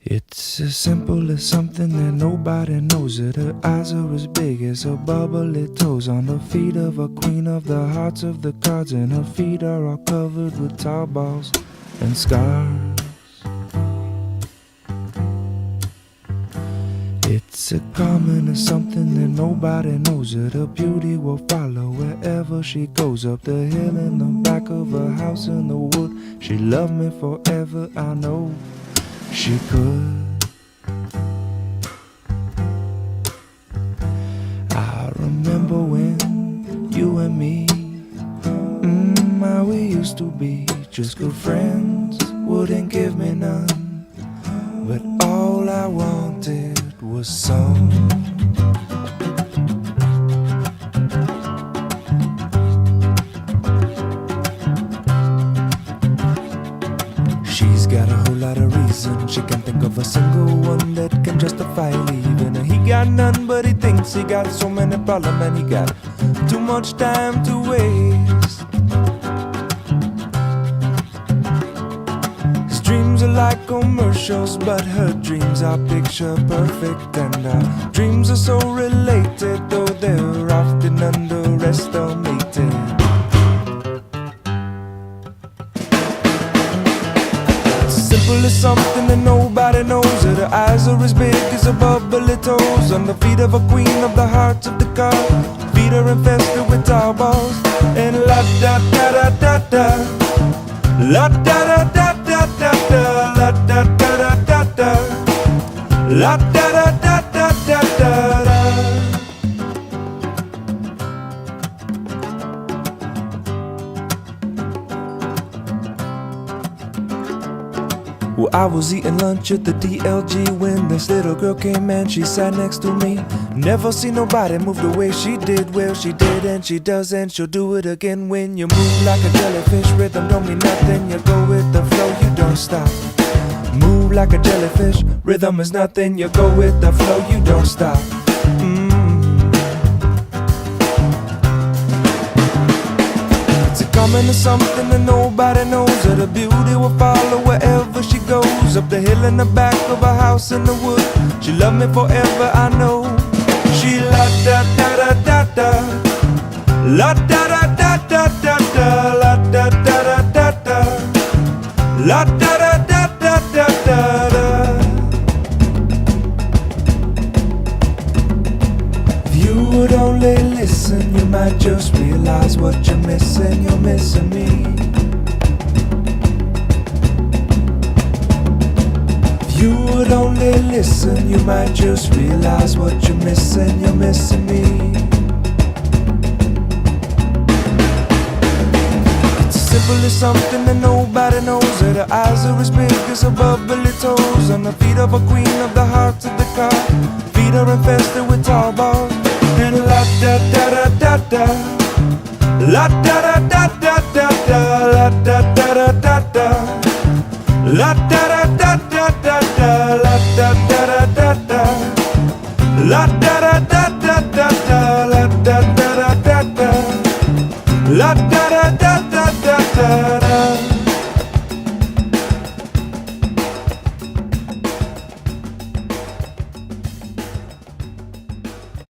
It's as simple as something that nobody knows it. Her eyes are as big as her bubbly toes. On the feet of a queen of the hearts of the cards, and her feet are all covered with tar balls and scars. It's a common as something that nobody knows it. Her beauty will follow wherever she goes. Up the hill in the back of her house in the wood. She loved me forever, I know she could. I remember when you and me, how we used to be just good friends. Wouldn't give me none, but all I wanted was some. She's got a whole lot of reasons. She can't think of a single one that can justify leaving her. He got none, but he thinks he got so many problems, and he got too much time to waste. His dreams are like commercials, but her dreams are picture perfect, and our dreams are so related, though they're often underestimated. Simple as something that nobody knows it. Her eyes are as big as her bubbly toes. On the feet of a queen of the hearts of the car. Feet are infested with tar balls. And la da da da da da, la da da da da da da, la da da da da da, la da da da da da da. Well, I was eating lunch at the DLG when this little girl came and she sat next to me. Never seen nobody move the way she did. Well, she did and she does and she'll do it again. When you move like a jellyfish, rhythm don't mean nothing. You go with the flow, you don't stop. Move like a jellyfish, rhythm is nothing. You go with the flow, you don't stop. Coming to something that nobody knows, that her beauty will follow wherever she goes. Up the hill in the back of her house in the wood. She loved me forever, I know. She la da da da da da, la da da da da da da, la da da da da da, la da da da da da da. If you would only listen, you might just realize what you're missing. You're missing me. If you would only listen, you might just realize what you're missing. You're missing me. It's as simple as something that nobody knows, that her eyes are as big as her bubbly toes. On the feet of a queen of the hearts of the car. Feet are infested with tar balls. And la da da da da da, la da da da da da da, la da da da da da, la da da.